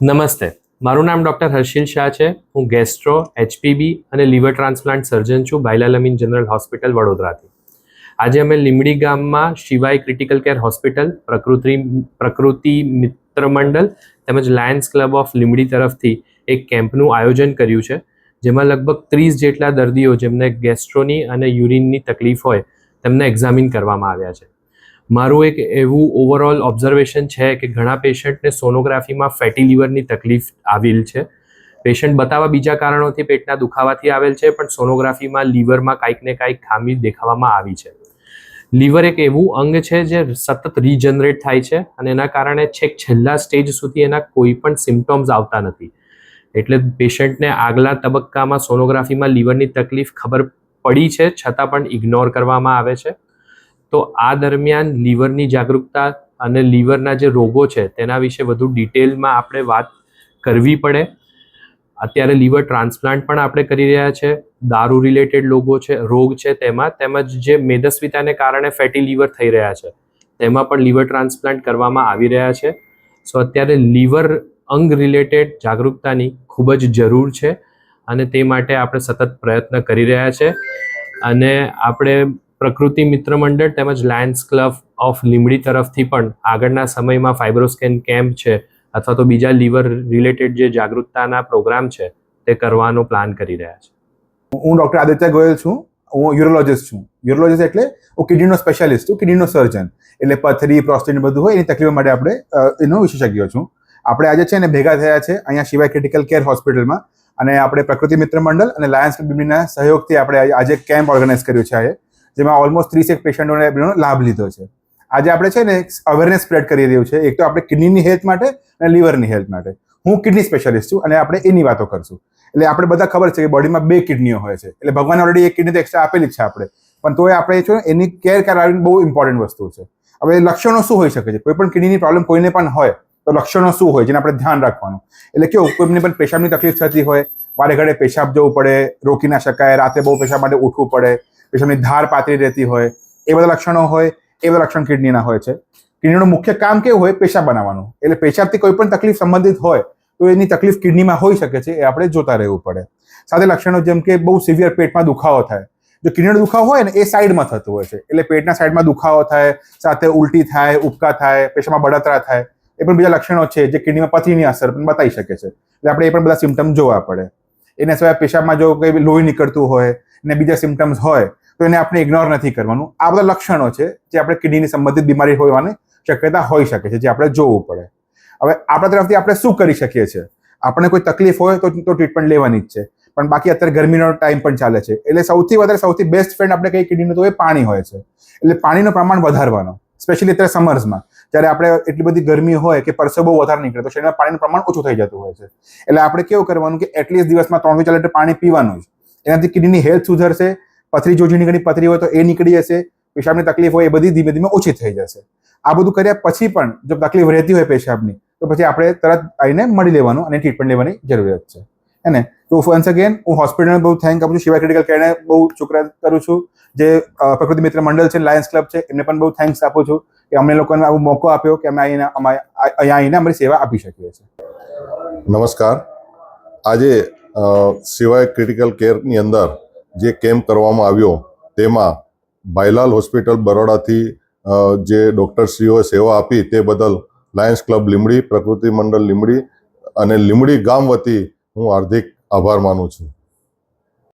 નમસ્તે, મારું નામ ડૉક્ટર હર્ષિલ શાહ છે. હું ગેસ્ટ્રો, એચપીબી અને લીવર ટ્રાન્સપ્લાન્ટ સર્જન છું બાયલાલ અમીન જનરલ હોસ્પિટલ વડોદરાથી. આજે અમે લીંબડી ગામમાં શિવાય ક્રિટિકલ કેર હોસ્પિટલ, પ્રકૃતિ મિત્ર મંડળ તેમજ લાયન્સ ક્લબ ઓફ લીંબડી તરફથી એક કેમ્પનું આયોજન કર્યું છે, જેમાં લગભગ 30 જેટલા દર્દીઓ જેમને ગેસ્ટ્રોની અને યુરિનની તકલીફ હોય તેમને એક્ઝામિન કરવામાં આવ્યા છે. મારું એક એવું ઓવરઓલ ઓબ્ઝર્વેશન છે કે ઘણા પેશન્ટને સોનોગ્રાફીમાં ફેટી લીવરની તકલીફ આવેલ છે. પેશન્ટ બતાવવા બીજા કારણોથી પેટના દુખાવાથી આવેલ છે, પણ સોનોગ્રાફીમાં લીવરમાં કાંઈક ને કાંઈક ખામી દેખાવામાં આવી છે. લીવર એક એવું અંગ છે જે સતત રીજનરેટ થાય છે અને એના કારણે છેક છેલ્લા સ્ટેજ સુધી એના કોઈ પણ સિમ્ટમ્સ આવતા નથી. એટલે પેશન્ટને આગલા તબક્કામાં સોનોગ્રાફીમાં લીવરની તકલીફ ખબર પડી છે, છતાં પણ ઇગ્નોર કરવામાં આવે છે. તો આ દરમિયાન લીવરની જાગૃતતા અને લીવરના જે રોગો છે તેના વિશે વધુ ડિટેલમાં આપણે વાત કરવી પડે. અત્યારે લીવર ટ્રાન્સપ્લાન્ટ પણ આપણે કરી રહ્યા છે. દારૂ રિલેટેડ રોગ છે તેમાં, તેમજ જે મેદસ્વીતાને કારણે ફેટી લીવર થઈ રહ્યા છે તેમાં પણ લીવર ટ્રાન્સપ્લાન્ટ કરવામાં આવી રહ્યા છે. સો અત્યારે લીવર અંગ રિલેટેડ જાગૃતતાની ખૂબ જ જરૂર છે અને તે માટે આપણે સતત પ્રયત્ન કરી રહ્યા છે. અને આપણે પ્રકૃતિ મિત્ર મંડળ તેમજ લાયન્સ ક્લબ ઓફ લીંબડી તરફથી પણ આગળના સમયમાં ફાઇબ્રોસ્કેન કેમ્પ છે અથવા તો બીજા લીવર રિલેટેડ જે જાગૃતતાના પ્રોગ્રામ છે તે કરવાનો પ્લાન કરી રહ્યા છે. હું ડૉક્ટર આદિત્ય ગોયલ છું. હું યુરોલોજિસ્ટ છું. યુરોલોજિસ્ટ એટલે હું કિડનીનો સ્પેશિયાલિસ્ટ છું, કિડનીનો સર્જન. એટલે પથરી, પ્રોસ્ટેટ બધું હોય એની તકલીફો માટે આપણે એનો વિશેષજ્ઞ છું. આપણે આજે છે ને ભેગા થયા છે અહીંયા શિવાય ક્રિટિકલ કેર હોસ્પિટલમાં, અને આપણે પ્રકૃતિ મિત્ર મંડળ અને લાયન્સ ક્લબ લીંબડીના સહયોગથી આપણે આજે કેમ્પ ઓર્ગેનાઇઝ કર્યો છે, જેમાં ઓલમોસ્ટ 30 પેશન્ટોને લાભ લીધો છે. આજે આપણે છે ને અવેરનેસ સ્પ્રેડ કરી રહ્યું છે, એક તો આપણે કિડનીની હેલ્થ માટે અને લીવરની હેલ્થ માટે. હું કિડની સ્પેશિયાલિસ્ટ છું અને આપણે એની વાતો કરશું. એટલે આપણે બધા ખબર છે કે બોડીમાં 2 કિડનીઓ હોય છે, એટલે ભગવાને ઓલરેડી 1 કિડની તો એક્સ્ટ્રા આપેલી જ છે આપણે, પણ તોય આપણે છે એની કેર કરાવવી બહુ ઇમ્પોર્ટન્ટ વસ્તુ છે. હવે લક્ષણો શું હોઈ શકે છે? કોઈ પણ કિડનીની પ્રોબ્લેમ કોઈને પણ હોય તો લક્ષણો શું હોય જેને આપણે ધ્યાન રાખવાનું. એટલે કેવું, કોઈને પણ પેશાબની તકલીફ થતી હોય, વારે ઘડે પેશાબ જવું પડે, રોકી ના શકાય, રાતે બહુ પેશાબ માટે ઉઠવું પડે, પેશાબની ધાર પાતળી રહેતી હોય, એ બધા લક્ષણો હોય, એ બધા લક્ષણ કિડનીના હોય છે. કિડનીનું મુખ્ય કામ કેવું હોય? પેશાબ બનાવવાનું. એટલે પેશાબથી કોઈ પણ તકલીફ સંબંધિત હોય તો એની તકલીફ કિડનીમાં હોઈ શકે છે, એ આપણે જોતા રહેવું પડે. સાથે લક્ષણો જેમ કે બહુ સિવિયર પેટમાં દુખાવો થાય. જો કિડનીનો દુખાવો હોય ને એ સાઈડમાં થતો હોય છે, એટલે પેટના સાઈડમાં દુખાવો થાય, સાથે ઉલટી થાય, ઉબકા થાય, પેશાબમાં બળતરા થાય, એ પણ બીજા લક્ષણો છે જે કિડનીમાં પથરીની અસર પણ બતાવી શકે છે. એટલે આપણે એ પણ બધા સિમ્ટમ જોવા પડે. એના સિવાય પેશાબમાં જો કંઈ લોહી નીકળતું હોય અને બીજા સિમ્ટમ્સ હોય તો એને આપણે ઇગ્નોર નથી કરવાનું. આ બધા લક્ષણો છે જે આપણે કિડનીની સંબંધિત બીમારી હોવાની શક્યતા હોઈ શકે છે, જે આપણે જોવું પડે. હવે આપણા તરફથી આપણે શું કરી શકીએ છીએ? આપણને કોઈ તકલીફ હોય તો ટ્રીટમેન્ટ લેવાની જ છે, પણ બાકી અત્યારે ગરમીનો ટાઈમ પણ ચાલે છે, એટલે સૌથી બેસ્ટ ફ્રેન્ડ આપણે કઈ કિડનીનો તો એ પાણી હોય છે. એટલે પાણીનું પ્રમાણ વધારવાનું, સ્પેશિયલી અત્યારે સમર્સમાં જ્યારે આપણે એટલી બધી ગરમી હોય કે પરસેવો બહુ વધારે નીકળે તો શરીરમાં પાણીનું પ્રમાણ ઓછું થઈ જતું હોય છે. એટલે આપણે કેવું કરવાનું કે એટલીસ્ટ દિવસમાં 3 થી 4 લીટર પાણી પીવાનું જ. એનાથી કિડનીની હેલ્થ સુધરશે, પથરી જો ઝીણી ઘણી પથરી હોય તો એ નીકળી જશે, પેશાબની તકલીફ હોય એ બધી ધીમે ધીમે ઓછી થઈ જશે. આ બધું કર્યા પછી પણ જો તકલીફ રહેતી હોય પેશાબની તો પછી આપણે તરત આવીને મળી લેવાનું અને ટ્રીટમેન્ટ લેવાની જરૂરિયાત છે. એને તો વન્સ અગેન હું હોસ્પિટલને બહુ થેન્ક આપું છું, શિવાય ક્રિટિકલ કેરને બહુ શુક્ર કરું છું, જે પ્રકૃતિ મિત્ર મંડળ છે, લાયન્સ ક્લબ છે, એમને પણ બહુ થેન્ક્સ આપું છું કે અમને લોકોને આવો મોકો આપ્યો કે અમે અહીંયા આવીને અમારી સેવા આપી શકીએ છીએ. નમસ્કાર. આજે શિવાય ક્રિટિકલ કેરની અંદર જે કેમ્પ કરવામાં આવ્યો તેમાં બાયલાલ હોસ્પિટલ બરોડાથી જે ડૉક્ટરશ્રીઓએ સેવા આપી તે બદલ લાયન્સ ક્લબ લીંબડી, પ્રકૃતિ મંડળ લીંબડી અને લીંબડી ગામ વતી હું હાર્દિક આભાર માનું છું.